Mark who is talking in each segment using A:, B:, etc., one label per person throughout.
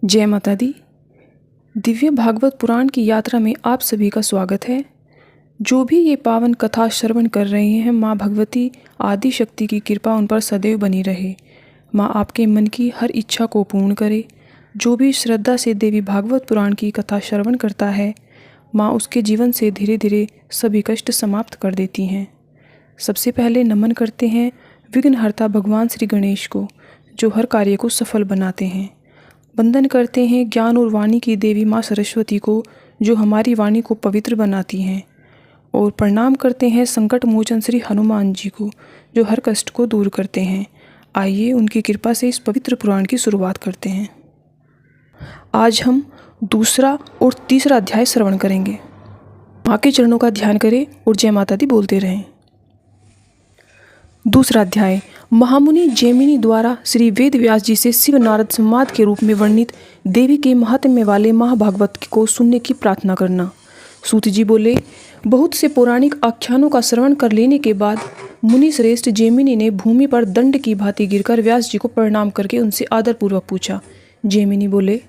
A: जय माता दी। दिव्य भागवत पुराण की यात्रा में आप सभी का स्वागत है। जो भी ये पावन कथा श्रवण कर रहे हैं, माँ भगवती आदि शक्ति की कृपा उन पर सदैव बनी रहे। माँ आपके मन की हर इच्छा को पूर्ण करे। जो भी श्रद्धा से देवी भागवत पुराण की कथा श्रवण करता है, माँ उसके जीवन से धीरे धीरे सभी कष्ट समाप्त कर देती हैं। सबसे पहले नमन करते हैं विघ्नहर्ता भगवान श्री गणेश को, जो हर कार्य को सफल बनाते हैं। वंदन करते हैं ज्ञान और वाणी की देवी माँ सरस्वती को, जो हमारी वाणी को पवित्र बनाती हैं। और प्रणाम करते हैं संकट मोचन श्री हनुमान जी को, जो हर कष्ट को दूर करते हैं। आइए उनकी कृपा से इस पवित्र पुराण की शुरुआत करते हैं। आज हम दूसरा और तीसरा अध्याय श्रवण करेंगे। माँ के चरणों का ध्यान करें और जय माता दी बोलते रहें। दूसरा अध्याय, महामुनि जैमिनी द्वारा श्री वेद व्यास जी से शिव नारद संवाद के रूप में वर्णित देवी के महात्म्य वाले महाभागवत को सुनने की प्रार्थना करना। सूत जी बोले, बहुत से पौराणिक आख्यानों का श्रवण कर लेने के बाद मुनि श्रेष्ठ जैमिनी ने भूमि पर दंड की भांति गिरकर व्यास जी को प्रणाम करके उनसे आदरपूर्वक पूछा। जैमिनी बोले,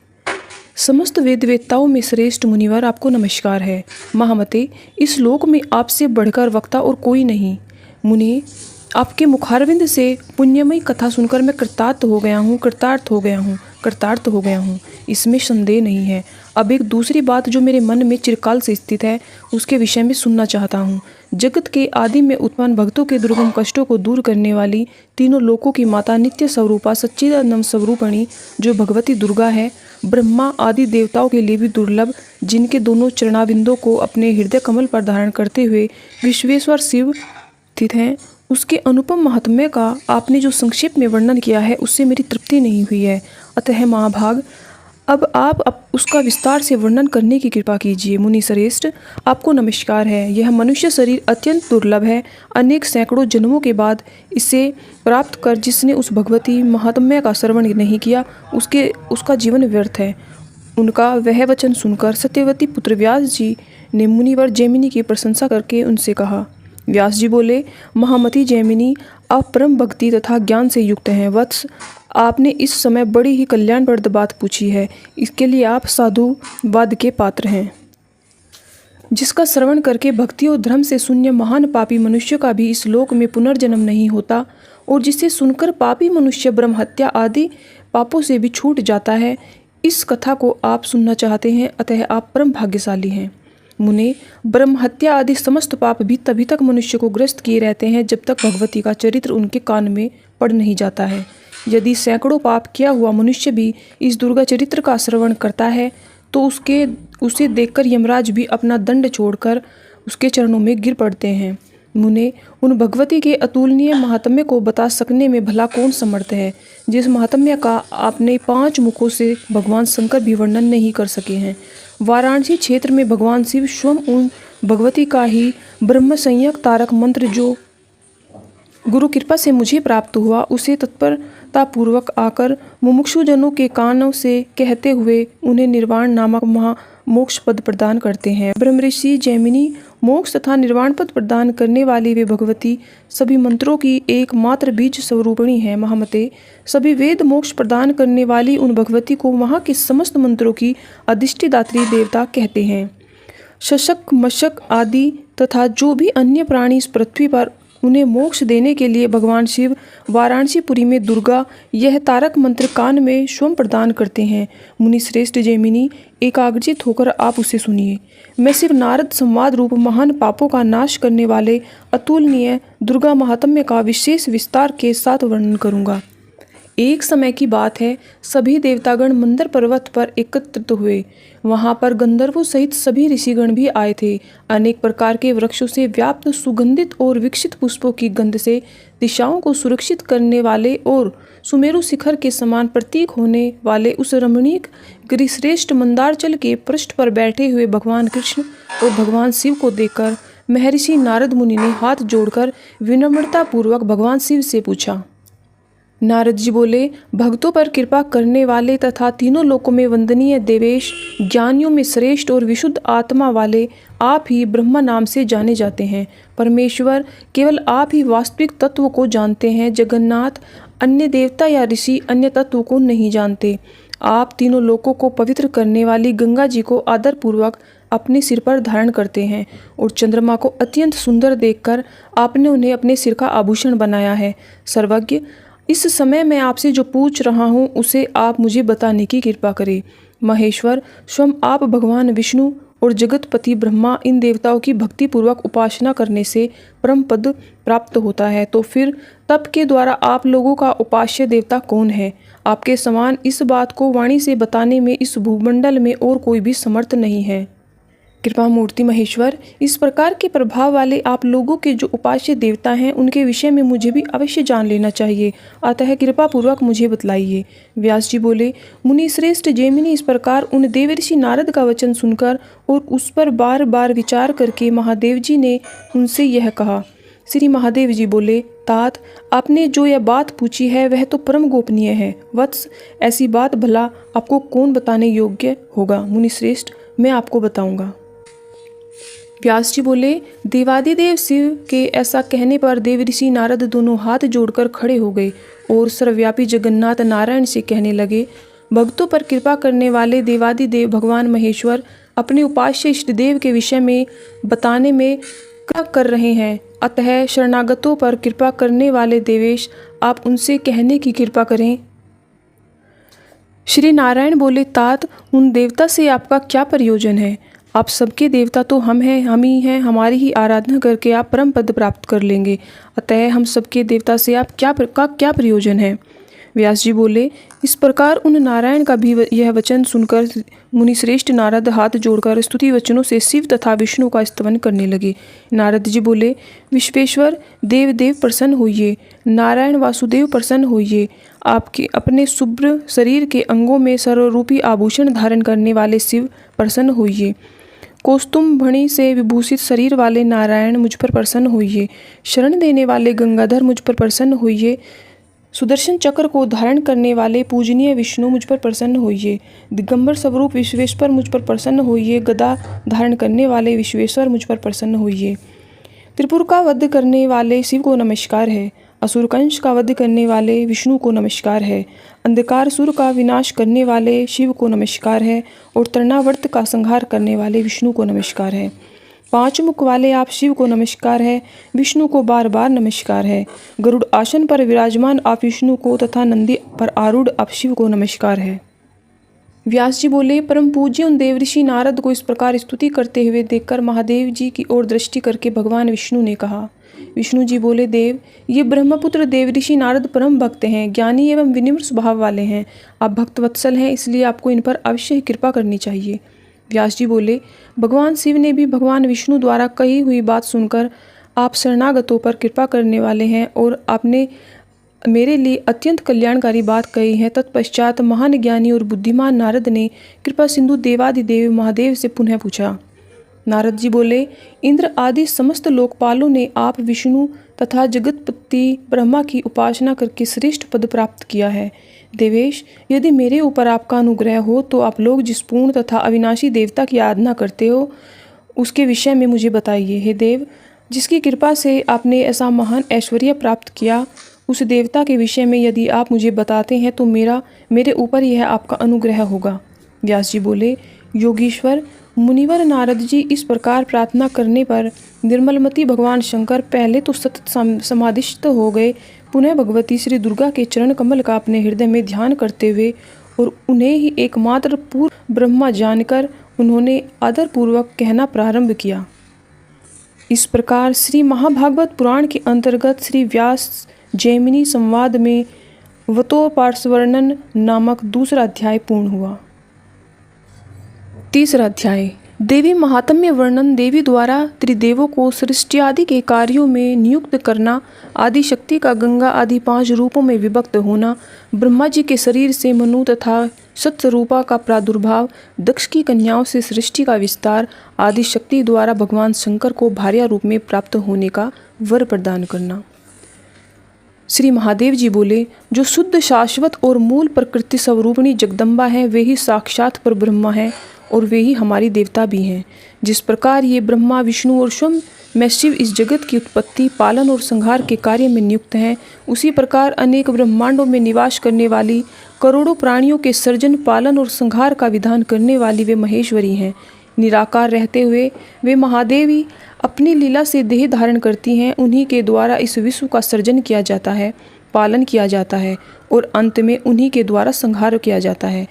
A: समस्त वेदवेत्ताओं में श्रेष्ठ मुनिवर आपको नमस्कार है। महामते, इस लोक में आपसे बढ़कर वक्ता और कोई नहीं। मुनि, आपके मुखारविंद से पुण्यमयी कथा सुनकर मैं कृतार्थ हो गया हूँ, इसमें संदेह नहीं है। अब एक दूसरी बात जो मेरे मन में चिरकाल से स्थित है, उसके विषय में सुनना चाहता हूँ। जगत के आदि में उत्पन्न भक्तों के दुर्गम कष्टों को दूर करने वाली तीनों लोकों की माता नित्य स्वरूपा सच्चिदानंद स्वरूपणी जो भगवती दुर्गा है, ब्रह्मा आदि देवताओं के लिए भी दुर्लभ, जिनके दोनों चरणाविंदों को अपने हृदय कमल पर धारण करते हुए विश्वेश्वर शिव स्थित हैं, उसके अनुपम महात्म्य का आपने जो संक्षेप में वर्णन किया है, उससे मेरी तृप्ति नहीं हुई है। अतः महाभाग, अब आप उसका विस्तार से वर्णन करने की कृपा कीजिए। मुनि श्रेष्ठ, आपको नमस्कार है। यह मनुष्य शरीर अत्यंत दुर्लभ है। अनेक सैकड़ों जन्मों के बाद इसे प्राप्त कर जिसने उस भगवती महात्म्य का श्रवण नहीं किया, उसका जीवन व्यर्थ है। उनका वह वचन सुनकर सत्यवती पुत्र व्यास जी ने मुनिवर जैमिनी की प्रशंसा करके उनसे कहा। व्यास जी बोले, महामती जैमिनी, आप परम भक्ति तथा ज्ञान से युक्त हैं। वत्स, आपने इस समय बड़ी ही कल्याणप्रद बात पूछी है। इसके लिए आप साधुवाद के पात्र हैं। जिसका श्रवण करके भक्ति और धर्म से शून्य महान पापी मनुष्य का भी इस लोक में पुनर्जन्म नहीं होता, और जिसे सुनकर पापी मनुष्य ब्रह्म हत्या आदि पापों से भी छूट जाता है, इस कथा को आप सुनना चाहते हैं। अतः आप परम भाग्यशाली हैं। मुने, ब्रह्म हत्या आदि समस्त पाप भी तभी तक मनुष्य को ग्रस्त किए रहते हैं जब तक भगवती का चरित्र उनके कान में पड़ नहीं जाता है। यदि सैकड़ों पाप किया हुआ मनुष्य भी इस दुर्गा चरित्र का श्रवण करता है, तो उसे देखकर यमराज भी अपना दंड छोड़कर उसके चरणों में गिर पड़ते हैं। मुने, उन भगवती के अतुलनीय महात्म्य को बता सकने में भला कौन समर्थ है, जिस महात्म्य का आपने 5 मुखों से भगवान शंकर भी वर्णन नहीं कर सके हैं। वाराणसी क्षेत्र में भगवान शिव स्वयं उन भगवती का ही ब्रह्म संज्ञक तारक मंत्र जो गुरु कृपा से मुझे प्राप्त हुआ, उसे तत्परतापूर्वक आकर मुमुक्षुजनों के कानों से कहते हुए उन्हें निर्वाण नामक मोक्ष पद प्रदान करते हैं। ब्रह्म ऋषि जैमिनी, मोक्ष तथा निर्वाण पद प्रदान करने वाली वे भगवती सभी मंत्रों की एकमात्र बीज स्वरूपिणी है। महामते, सभी वेद मोक्ष प्रदान करने वाली उन भगवती को वहाँ के समस्त मंत्रों की अधिष्ठात्री देवता कहते हैं। शशक मशक आदि तथा जो भी अन्य प्राणी इस पृथ्वी पर उन्हें मोक्ष देने के लिए भगवान शिव वाराणसीपुरी में दुर्गा यह तारक मंत्र कान में स्वयं प्रदान करते हैं। मुनि श्रेष्ठ जैमिनी, एकाग्रचित होकर आप उसे सुनिए। मैं शिव नारद संवाद रूप महान पापों का नाश करने वाले अतुलनीय दुर्गा महात्म्य का विशेष विस्तार के साथ वर्णन करूँगा। एक समय की बात है, सभी देवतागण मंदर पर्वत पर एकत्रित हुए। वहां पर गंधर्वों सहित सभी ऋषिगण भी आए थे। अनेक प्रकार के वृक्षों से व्याप्त सुगंधित और विकसित पुष्पों की गंध से दिशाओं को सुरक्षित करने वाले और सुमेरु शिखर के समान प्रतीक होने वाले उस रमणीक गिरिश्रेष्ठ मंदारचल के पृष्ठ पर बैठे हुए भगवान कृष्ण और भगवान शिव को देखकर महर्षि नारद मुनि ने हाथ जोड़कर विनम्रतापूर्वक भगवान शिव से पूछा। नारद जी बोले, भक्तों पर कृपा करने वाले तथा तीनों लोकों में वंदनीय देवेश, ज्ञानियों में श्रेष्ठ और विशुद्ध आत्मा वाले आप ही ब्रह्मा नाम से जाने जाते हैं। परमेश्वर, केवल आप ही वास्तविक तत्व को जानते हैं। जगन्नाथ, अन्य देवता या ऋषि अन्य तत्व को नहीं जानते। आप तीनों लोकों को पवित्र करने वाली गंगा जी को आदरपूर्वक अपने सिर पर धारण करते हैं और चंद्रमा को अत्यंत सुंदर देखकर आपने उन्हें अपने सिर का आभूषण बनाया है। सर्वज्ञ, इस समय मैं आपसे जो पूछ रहा हूँ उसे आप मुझे बताने की कृपा करें। महेश्वर, स्वयं आप भगवान विष्णु और जगतपति ब्रह्मा इन देवताओं की भक्तिपूर्वक उपासना करने से परम पद प्राप्त होता है, तो फिर तप के द्वारा आप लोगों का उपास्य देवता कौन है? आपके समान इस बात को वाणी से बताने में इस भूमंडल में और कोई भी समर्थ नहीं है। कृपा मूर्ति महेश्वर, इस प्रकार के प्रभाव वाले आप लोगों के जो उपास्य देवता हैं उनके विषय में मुझे भी अवश्य जान लेना चाहिए, अतः कृपा पूर्वक मुझे बतलाइए। व्यास जी बोले, मुनि श्रेष्ठ जैमिनी इस प्रकार उन देवर्षि नारद का वचन सुनकर और उस पर बार बार विचार करके महादेव जी ने उनसे यह कहा। श्री महादेव जी बोले, तात, आपने जो यह बात पूछी है वह तो परम गोपनीय है। वत्स, ऐसी बात भला आपको कौन बताने योग्य होगा? मुनि श्रेष्ठ, मैं आपको बताऊंगा। व्यास जी बोले, देवादिदेव शिव के ऐसा कहने पर देवऋषि नारद दोनों हाथ जोड़कर खड़े हो गए और सर्वव्यापी जगन्नाथ नारायण से कहने लगे, भक्तों पर कृपा करने वाले देवादिदेव भगवान महेश्वर अपने उपास्य इष्टदेव के विषय में बताने में क्या कर रहे हैं, अतः शरणागतों पर कृपा करने वाले देवेश आप उनसे कहने की कृपा करें। श्री नारायण बोले, तात, उन देवता से आपका क्या प्रयोजन है? आप सबके देवता तो हम हैं, हम ही हैं, हमारी ही आराधना करके आप परम पद प्राप्त कर लेंगे, अतः हम सबके देवता से आप क्या प्रयोजन है? व्यास जी बोले, इस प्रकार उन नारायण का भी यह वचन सुनकर मुनि श्रेष्ठ नारद हाथ जोड़कर स्तुति वचनों से शिव तथा विष्णु का स्तवन करने लगे। नारद जी बोले, विश्वेश्वर देव देव प्रसन्न होइए, नारायण वासुदेव प्रसन्न होइए, आपके अपने शुभ्र शरीर के अंगों में सर्वरूपी आभूषण धारण करने वाले शिव प्रसन्न होइए, कौस्तुम भणी से विभूषित शरीर वाले नारायण मुझ पर प्रसन्न होइए, शरण देने वाले गंगाधर मुझ पर प्रसन्न होइए, सुदर्शन चक्र को धारण करने वाले पूजनीय विष्णु मुझ पर प्रसन्न होइए, दिगंबर स्वरूप विश्वेश्वर मुझ पर प्रसन्न होइए, गदा धारण करने वाले विश्वेश्वर मुझ पर प्रसन्न होइए। त्रिपुर का वध करने वाले शिव को नमस्कार है, असुरकंश का वध करने वाले विष्णु को नमस्कार है, अंधकार सुर का विनाश करने वाले शिव को नमस्कार है और तृणावर्त का संहार करने वाले विष्णु को नमस्कार है। पांच मुख वाले आप शिव को नमस्कार है, विष्णु को बार बार नमस्कार है, गरुड़ आसन पर विराजमान आप विष्णु को तथा नंदी पर आरूढ़ आप शिव को नमस्कार है। व्यास जी बोले, परम पूज्य उन देवऋषि नारद को इस प्रकार स्तुति करते हुए देखकर महादेव जी की ओर दृष्टि करके भगवान विष्णु ने कहा। विष्णु जी बोले, देव, ये ब्रह्मपुत्र देवऋषि नारद परम भक्त हैं, ज्ञानी एवं विनिम्र स्वभाव वाले हैं, आप भक्तवत्सल हैं, इसलिए आपको इन पर अवश्य ही कृपा करनी चाहिए। व्यास जी बोले, भगवान शिव ने भी भगवान विष्णु द्वारा कही हुई बात सुनकर आप शरणागतों पर कृपा करने वाले हैं और आपने मेरे लिए अत्यंत कल्याणकारी बात कही है। तत्पश्चात महान ज्ञानी और बुद्धिमान नारद ने कृपा सिंधु देवादिदेव महादेव से पुनः पूछा। नारद जी बोले, इंद्र आदि समस्त लोकपालों ने आप विष्णु तथा जगतपति ब्रह्मा की उपासना करके श्रेष्ठ पद प्राप्त किया है। देवेश, यदि मेरे ऊपर आपका अनुग्रह हो तो आप लोग जिस पूर्ण तथा अविनाशी देवता की आराधना करते हो उसके विषय में मुझे बताइए। हे देव, जिसकी कृपा से आपने ऐसा महान ऐश्वर्य प्राप्त किया, उस देवता के विषय में यदि आप मुझे बताते हैं तो मेरे ऊपर यह आपका अनुग्रह होगा। व्यास जी बोले, योगीश्वर मुनिवर नारद जी इस प्रकार प्रार्थना करने पर निर्मलमती भगवान शंकर पहले तो सतत समाधिस्थ हो गए, पुनः भगवती श्री दुर्गा के चरण कमल का अपने हृदय में ध्यान करते हुए और उन्हें ही एकमात्र पूर्ण ब्रह्मा जानकर उन्होंने आदरपूर्वक कहना प्रारंभ किया। इस प्रकार श्री महाभागवत पुराण के अंतर्गत श्री व्यास जैमिनी संवाद में वतोपार्श्वर्णन नामक दूसरा अध्याय पूर्ण हुआ। तीसरा अध्याय, देवी महात्म्य वर्णन। देवी द्वारा त्रिदेवों को सृष्टि आदि के कार्यों में नियुक्त करना, आदि शक्ति का गंगा आदि 5 रूपों में विभक्त होना, ब्रह्मा जी के शरीर से मनु तथा सत्स्वरूपा का प्रादुर्भाव, दक्ष की कन्याओं से सृष्टि का विस्तार, आदि शक्ति द्वारा भगवान शंकर को भार्या रूप में प्राप्त होने का वर प्रदान करना। श्री महादेव जी बोले, जो शुद्ध शाश्वत और मूल प्रकृति स्वरूपिणी जगदम्बा है वे ही साक्षात पर ब्रह्मा है और वे ही हमारी देवता भी हैं। जिस प्रकार ये ब्रह्मा, विष्णु और स्वयं मैं शिव इस जगत की उत्पत्ति, पालन और संहार के कार्य में नियुक्त हैं, उसी प्रकार अनेक ब्रह्मांडों में निवास करने वाली करोड़ों प्राणियों के सर्जन, पालन और संहार का विधान करने वाली वे महेश्वरी हैं। निराकार रहते हुए वे महादेवी अपनी लीला से देह धारण करती हैं। उन्हीं के द्वारा इस विश्व का सर्जन किया जाता है, पालन किया जाता है और अंत में उन्हीं के द्वारा संहार किया जाता है।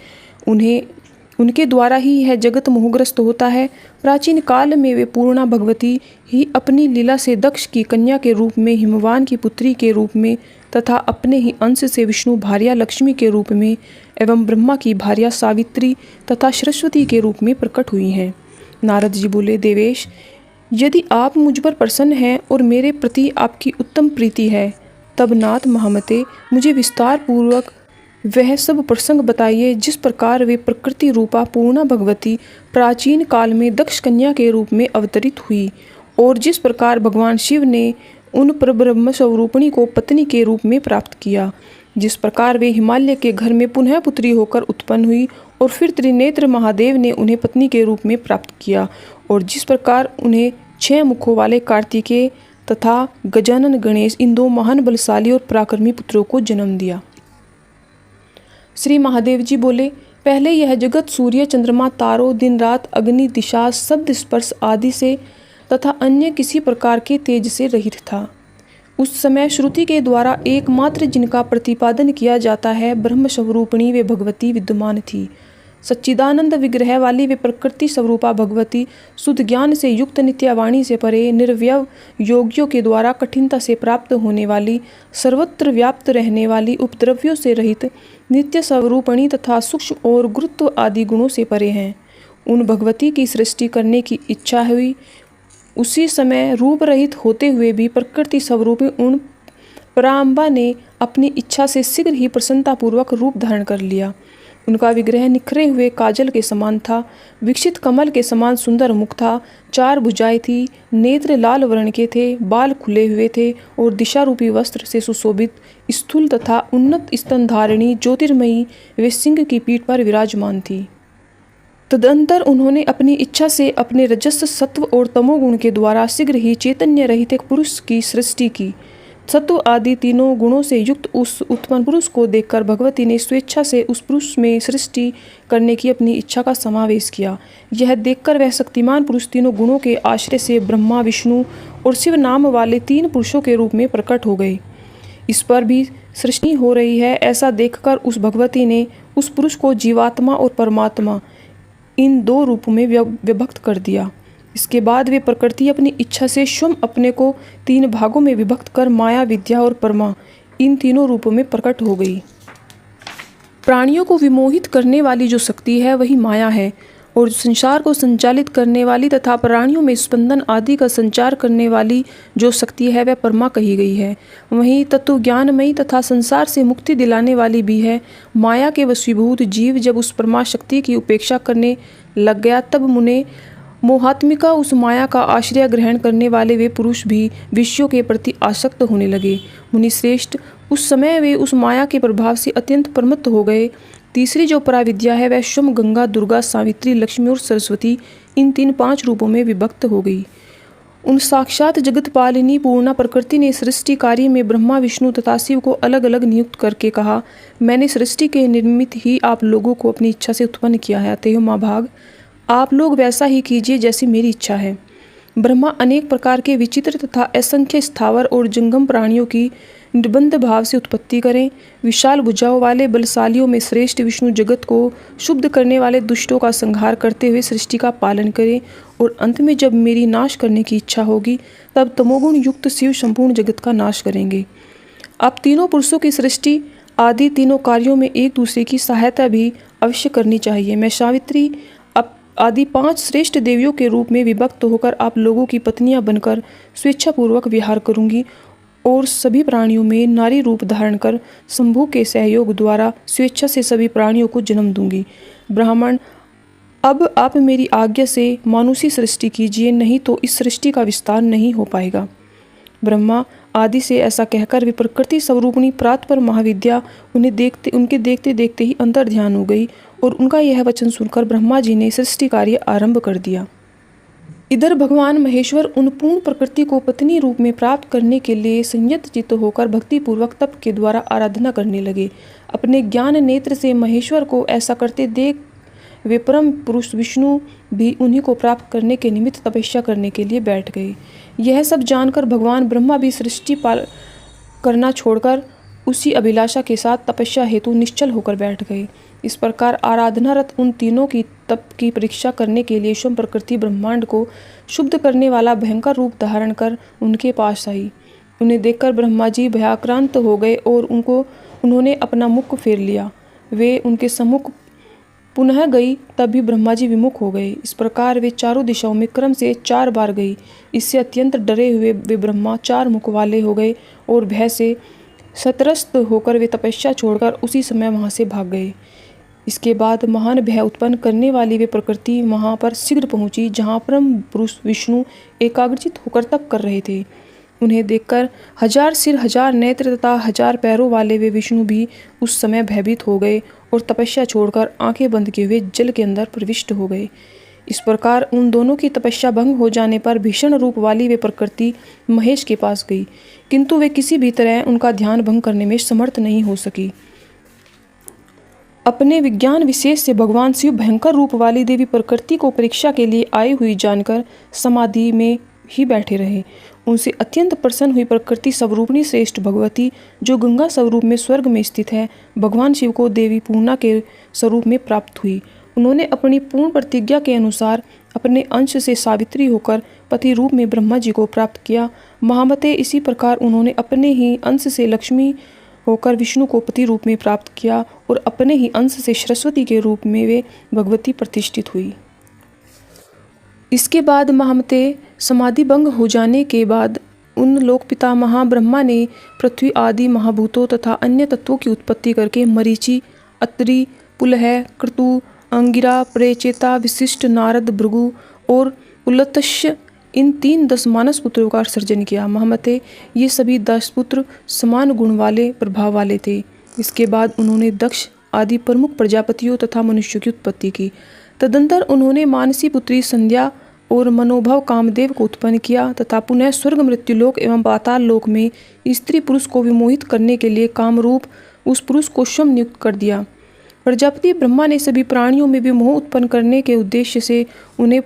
A: उनके द्वारा ही यह जगत मोहग्रस्त होता है। प्राचीन काल में वे पूर्णा भगवती ही अपनी लीला से दक्ष की कन्या के रूप में, हिमवान की पुत्री के रूप में तथा अपने ही अंश से विष्णु भार्या लक्ष्मी के रूप में एवं ब्रह्मा की भार्या सावित्री तथा सरस्वती के रूप में प्रकट हुई हैं। नारद जी बोले, देवेश, यदि आप मुझ पर प्रसन्न हैं और मेरे प्रति आपकी उत्तम प्रीति है, तब नाथ महामते मुझे विस्तार पूर्वक वह सब प्रसंग बताइए जिस प्रकार वे प्रकृति रूपा पूर्णा भगवती प्राचीन काल में दक्ष कन्या के रूप में अवतरित हुई और जिस प्रकार भगवान शिव ने उन परब्रह्म स्वरूपिणी को पत्नी के रूप में प्राप्त किया, जिस प्रकार वे हिमालय के घर में पुनः पुत्री होकर उत्पन्न हुई और फिर त्रिनेत्र महादेव ने उन्हें पत्नी के रूप में प्राप्त किया और जिस प्रकार उन्हें 6 मुखों वाले कार्तिकेय तथा गजानन गणेश इन 2 महान बलशाली और पराक्रमी पुत्रों को जन्म दिया। श्री महादेव जी बोले, पहले यह जगत सूर्य, चंद्रमा, तारों, दिन रात, अग्नि, दिशा, शब्द, स्पर्श आदि से तथा अन्य किसी प्रकार के तेज से रहित था। उस समय श्रुति के द्वारा एकमात्र जिनका प्रतिपादन किया जाता है ब्रह्म स्वरूपिणी वे भगवती विद्यमान थी। सच्चिदानंद विग्रह वाली वे प्रकृति स्वरूपा भगवती शुद्ध ज्ञान से युक्त, नित्यवाणी से परे, निर्वयव योगियों के द्वारा कठिनता से प्राप्त होने वाली, सर्वत्र व्याप्त रहने वाली, उपद्रव्यों से रहित, नित्य स्वरूपिणी तथा सूक्ष्म और गुरुत्व आदि गुणों से परे हैं। उन भगवती की सृष्टि करने की इच्छा हुई। उसी समय रूप रहित होते हुए भी प्रकृति स्वरूपी उन पराम्बा ने अपनी इच्छा से शीघ्र ही प्रसन्नतापूर्वक रूप धारण कर लिया। उनका विग्रह निखरे हुए काजल के समान था, विकसित कमल के समान सुंदर मुख था, 4 भुजाएं थी, नेत्र लाल वर्ण के थे, बाल खुले हुए थे और दिशा रूपी वस्त्र से सुशोभित, स्थूल तथा उन्नत स्तनधारिणी ज्योतिर्मयी वे सिंह की पीठ पर विराजमान थी। तदंतर उन्होंने अपनी इच्छा से अपने रजस, सत्व और तमोगुण के द्वारा शीघ्र ही चैतन्य रहित एक पुरुष की सृष्टि की। सत्व आदि तीनों गुणों से युक्त उस उत्पन्न पुरुष को देखकर भगवती ने स्वेच्छा से उस पुरुष में सृष्टि करने की अपनी इच्छा का समावेश किया। यह देखकर वह शक्तिमान पुरुष तीनों गुणों के आश्रय से ब्रह्मा, विष्णु और शिव नाम वाले 3 पुरुषों के रूप में प्रकट हो गए। इस पर भी सृष्टि हो रही है, ऐसा देखकर उस भगवती ने उस पुरुष को जीवात्मा और परमात्मा इन 2 रूपों में विभक्त कर दिया। इसके बाद वे प्रकृति अपनी इच्छा से स्वयं अपने को 3 भागों में विभक्त कर माया, विद्या और परमा इन तीनों रूपों में प्रकट हो गई। प्राणियों को विमोहित करने वाली जो शक्ति है वही माया है और संसार को संचालित करने वाली तथा प्राणियों में स्पंदन आदि का संचार करने वाली जो शक्ति है वह परमा कही गई है। वहीं तत्व ज्ञानमयी तथा संसार से मुक्ति दिलाने वाली भी है। माया के वशीभूत जीव जब उस परमा शक्ति की उपेक्षा करने लग गया, तब मुने मोहात्मिका उस माया का आश्रय ग्रहण करने वाले वे पुरुष भी विषयों के प्रति आसक्त होने लगे। मुनि श्रेष्ठ, उस समय वे उस माया के प्रभाव से अत्यंत प्रमत्त हो गए। तीसरी जो पराविद्या है वह स्वयं गंगा, दुर्गा, सावित्री, लक्ष्मी और सरस्वती इन 5 रूपों में विभक्त हो गई। उन साक्षात जगत पालिनी पूर्णा प्रकृति ने सृष्टि कार्य में ब्रह्मा, विष्णु तथा शिव को अलग अलग नियुक्त करके कहा, मैंने सृष्टि के निर्मित ही आप लोगों को अपनी इच्छा से उत्पन्न किया है, अतएव माँ भाग आप लोग वैसा ही कीजिए जैसी मेरी इच्छा है। ब्रह्मा अनेक प्रकार के विचित्र तथा असंख्य स्थावर और जंगम प्राणियों की निर्बंध भाव से उत्पत्ति करें। विशाल भुजाओं वाले बलशालियों में श्रेष्ठ विष्णु जगत को शुद्ध करने वाले दुष्टों का संहार करते हुए सृष्टि का पालन करें और अंत में जब मेरी नाश करने की इच्छा होगी तब तमोगुण युक्त शिव संपूर्ण जगत का नाश करेंगे। अब तीनों पुरुषों की सृष्टि आदि तीनों कार्यों में एक दूसरे की सहायता भी अवश्य करनी चाहिए। मैं सावित्री आदि 5 श्रेष्ठ देवियों के रूप में विभक्त होकर आप लोगों की पत्नियां बनकर स्वेच्छापूर्वक विहार करूंगी और सभी प्राणियों में नारी रूप धारण कर शंभु के सहयोग द्वारा स्वेच्छा से सभी प्राणियों को जन्म दूंगी। ब्राह्मण, अब आप मेरी आज्ञा से मानुषी सृष्टि कीजिए, नहीं तो इस सृष्टि का विस्तार नहीं हो पाएगा। ब्रह्मा आदि से ऐसा कहकर वे प्रकृति स्वरूपिणी प्रात पर महाविद्या उनके देखते देखते ही अंतर ध्यान हो गई और उनका यह वचन सुनकर ब्रह्मा जी ने सृष्टि कार्य आरंभ कर दिया। इधर भगवान महेश्वर उन पूर्ण प्रकृति को पत्नी रूप में प्राप्त करने के लिए संयत चित्त होकर भक्तिपूर्वक तप के द्वारा आराधना करने लगे। अपने ज्ञान नेत्र से महेश्वर को ऐसा करते देख वे परम पुरुष विष्णु भी उन्हीं को प्राप्त करने के निमित्त तपस्या करने के लिए बैठ गए। यह सब जानकर भगवान ब्रह्मा भी सृष्टि पाल करना छोड़कर उसी अभिलाषा के साथ तपस्या हेतु निश्चल होकर बैठ गए। इस प्रकार आराधनारत उन तीनों की तप की परीक्षा करने के लिए स्वयं प्रकृति ब्रह्मांड को शुद्ध करने वाला भयंकर रूप धारण कर उनके पास आई। उन्हें देखकर ब्रह्मा जी भयाक्रांत हो गए और उन्होंने अपना मुख फेर लिया। वे उनके सम्मुख पुनः गई तब भी ब्रह्मा जी विमुख हो गए। इस प्रकार वे चारों दिशाओं में क्रम से 4 बार गई। इससे अत्यंत डरे हुए वे ब्रह्मा 4 मुख वाले हो गए और भय से सत्रस्त होकर वे तपस्या छोड़कर उसी समय वहाँ से भाग गए। इसके बाद महान भय उत्पन्न करने वाली वे प्रकृति वहाँ पर शीघ्र पहुँची जहाँ परम पुरुष विष्णु एकाग्रचित होकर तप कर रहे थे। उन्हें देखकर 1000 सिर 1000 नेत्र तथा 1000 पैरों वाले वे विष्णु भी उस समय भयभीत हो गए और तपस्या छोड़कर आंखें बंद किए हुए जल के अंदर प्रविष्ट हो गए। इस प्रकार उन दोनों की तपस्या भंग हो जाने पर भीषण रूप वाली वे प्रकृति महेश के पास गई, किंतु वे किसी भी तरह उनका ध्यान भंग करने में समर्थ नहीं हो सकी। अपने विज्ञान विशेष से भगवान शिव भयंकर रूप वाली देवी प्रकृति को परीक्षा के लिए आई हुई जानकर समाधि में ही बैठे रहे। उनसे अत्यंत प्रसन्न हुई प्रकृति स्वरूपिणी श्रेष्ठ भगवती जो गंगा स्वरूप में स्वर्ग में स्थित है, भगवान शिव को देवी पूर्णा के स्वरूप में प्राप्त हुई। उन्होंने अपनी पूर्ण प्रतिज्ञा के अनुसार अपने अंश से सावित्री होकर पति रूप में ब्रह्मा जी को प्राप्त किया। महामते इसी प्रकार उन्होंने अपने ही अंश से लक्ष्मी होकर विष्णु को पति रूप में प्राप्त किया और अपने ही अंश से सरस्वती के रूप में वे भगवती प्रतिष्ठित हुई। इसके बाद महामते समाधि भंग हो जाने के बाद उन लोक पिता महाब्रह्मा ने पृथ्वी आदि महाभूतों तथा अन्य तत्वों की उत्पत्ति करके मरीचि, अत्रि, पुलह, क्रतु, अंगिरा, प्रेचेता, विशिष्ट, नारद, भृगु और उल्लतस्य इन 3 10 मानस पुत्रों का सर्जन किया। महामते ये सभी 10 पुत्र समान गुण वाले प्रभाव वाले थे। इसके बाद उन्होंने दक्ष आदि प्रमुख प्रजापतियों तथा मनुष्यों की उत्पत्ति की। तदंतर उन्होंने मानसी पुत्री संध्या और मनोभव कामदेव को उत्पन्न किया तथा पुनः स्वर्ग मृत्युलोक एवं पाताल लोक में स्त्री पुरुष को विमोहित करने के लिए कामरूप उस पुरुष को स्वयं नियुक्त कर दिया। प्रजापति ब्रह्मा ने सभी प्राणियों में भी मोह उत्पन्न करने के उद्देश्य से उन्हें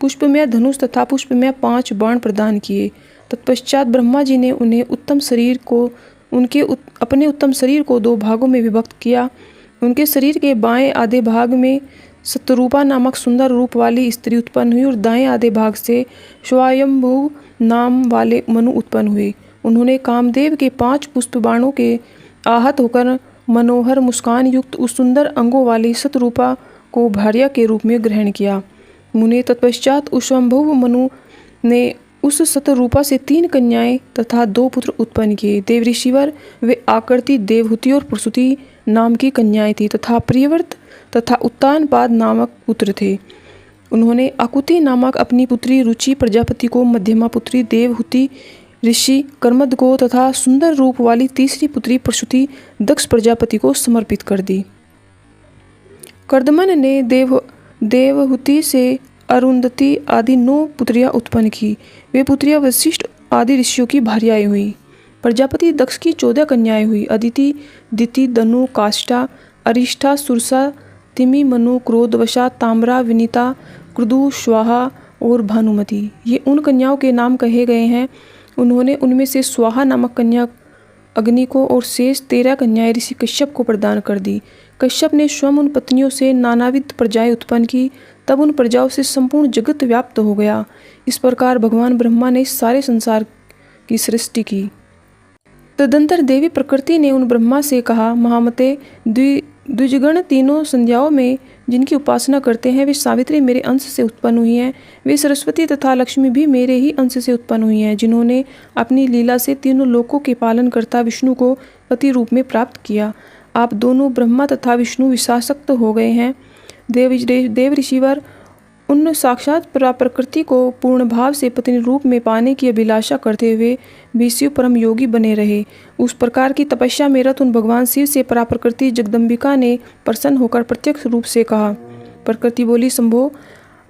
A: पुष्पमय धनुष तथा पुष्पमय 5 बाण प्रदान किए। तत्पश्चात ब्रह्मा जी ने उन्हें अपने उत्तम शरीर को 2 भागों में विभक्त किया। उनके शरीर के बाएं आधे भाग में सतरूपा नामक सुंदर रूप वाली स्त्री उत्पन्न हुई और दाएं आधे भाग से स्वयंभू नाम वाले मनु उत्पन्न हुए। उन्होंने कामदेव के 5 पुष्प बाणों के आहत होकर मनोहर मुस्कान युक्त उस सुंदर अंगों वाली सतरूपा को भार्या के रूप में ग्रहण किया। मुने तत्पश्चात उस स्वयंभू मनु ने उस सतरूपा से 3 कन्याएं तथा 2 पुत्र उत्पन्न किए। देवऋषिवर वे आकृति, देवहूति और प्रसूति नाम की कन्याएं थी तथा प्रियव्रत तथा उत्तानपाद नामक पुत्र थे। उन्होंने आकुति नामक अपनी पुत्री रुचि प्रजापति को, मध्यमा पुत्री देवहूति ऋषि कर्मद को तथा सुंदर रूप वाली तीसरी पुत्री प्रसूति दक्ष प्रजापति को समर्पित कर दी। कर्दमन ने देवहूति से अरुंधति आदि 9 पुत्रियां उत्पन्न की। वे पुत्रियां वशिष्ठ आदि ऋषियों की भार्याएं हुई। प्रजापति दक्ष की 14 कन्याएं हुई। अदिति, दिति, दनु, काष्ठा, अरिष्ठा, सुरसा, तिमि, मनु, क्रोधवशा, ताम्रा, विनीता, कृदु, स्वाहा और भानुमति ये उन कन्याओं के नाम कहे गए हैं। उन्होंने उनमें से स्वाहा नामक कन्या अग्नि को और शेष 13 कन्याएं ऋषि कश्यप को प्रदान कर दी। कश्यप ने स्वयं उन पत्नियों से नानाविध प्रजाएं उत्पन्न की। तब उन प्रजाओं से संपूर्ण जगत व्याप्त हो गया। इस प्रकार भगवान ब्रह्मा ने सारे संसार की सृष्टि की। तदंतर देवी प्रकृति ने उन ब्रह्मा से कहा, महामते द्विजगण तीनों संध्याओं में जिनकी उपासना करते हैं वे सावित्री मेरे अंश से उत्पन्न हुई हैं। वे सरस्वती तथा लक्ष्मी भी मेरे ही अंश से उत्पन्न हुई हैं, जिन्होंने अपनी लीला से तीनों लोकों के पालन करता विष्णु को पति रूप में प्राप्त किया। आप दोनों ब्रह्मा तथा विष्णु विषासक्त हो गए हैं। देव ऋषिवर उन साक्षात प्रकृति को पूर्ण भाव से पत्नी रूप में पाने की अभिलाषा करते हुए भी शिव परम योगी बने रहे। उस प्रकार की तपस्या में रत उन भगवान शिव से पराप्रकृति जगदम्बिका ने प्रसन्न होकर प्रत्यक्ष रूप से कहा। प्रकृति बोली, शंभो,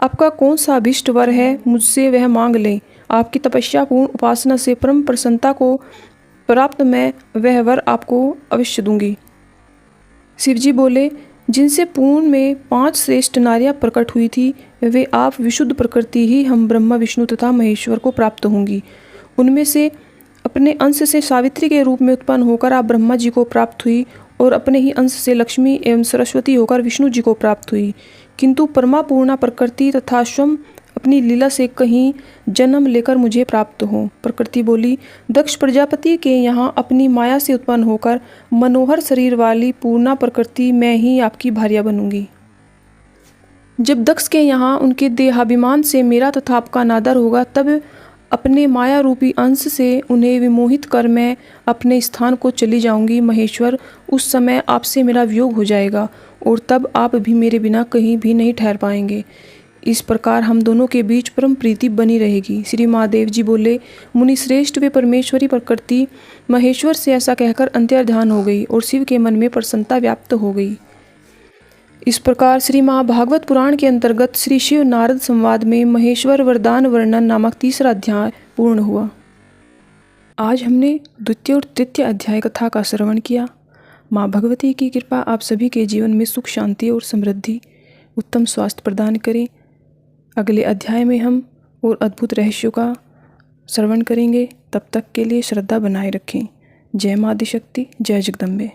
A: आपका कौन सा अभिष्ट वर है, मुझसे वह मांग लें। आपकी तपस्या पूर्ण उपासना से परम प्रसन्नता को प्राप्त मैं वह वर आपको अवश्य दूंगी। शिवजी बोले, जिनसे पूर्ण में 5 श्रेष्ठ नारियां प्रकट हुई थी, वे आप विशुद्ध प्रकृति ही हम ब्रह्मा विष्णु तथा महेश्वर को प्राप्त होंगी। उनमें से अपने अंश से सावित्री के रूप में उत्पन्न होकर आप ब्रह्मा जी को प्राप्त हुई और अपने ही अंश से लक्ष्मी एवं सरस्वती होकर विष्णु जी को प्राप्त हुई। किंतु परमा पूर्णा प्रकृति तथा स्वयं अपनी लीला से कहीं जन्म लेकर मुझे प्राप्त हो। प्रकृति बोली, दक्ष प्रजापति के यहाँ अपनी माया से उत्पन्न होकर मनोहर शरीर वाली पूर्णा प्रकृति मैं ही आपकी भार्या बनूंगी। जब दक्ष के यहाँ उनके देहाभिमान से मेरा तथा आपका नादर होगा, तब अपने माया रूपी अंश से उन्हें विमोहित कर मैं अपने स्थान को चली जाऊंगी। महेश्वर, उस समय आपसे मेरा वियोग हो जाएगा और तब आप भी मेरे बिना कहीं भी नहीं ठहर पाएंगे। इस प्रकार हम दोनों के बीच परम प्रीति बनी रहेगी। श्री महादेव जी बोले, मुनि श्रेष्ठ वे परमेश्वरी प्रकृति महेश्वर से ऐसा कहकर अंतर्ध्यान हो गई और शिव के मन में प्रसन्नता व्याप्त हो गई। इस प्रकार श्री महाभागवत पुराण के अंतर्गत श्री शिव नारद संवाद में महेश्वर वरदान वर्णन नामक 3रा अध्याय पूर्ण हुआ। आज हमने द्वितीय और तृतीय अध्याय कथा का श्रवण किया। माँ भगवती की कृपा आप सभी के जीवन में सुख, शांति और समृद्धि, उत्तम स्वास्थ्य प्रदान करें। अगले अध्याय में हम और अद्भुत रहस्यों का श्रवण करेंगे। तब तक के लिए श्रद्धा बनाए रखें। जय माँ आदिशक्ति, जय जगदम्बे।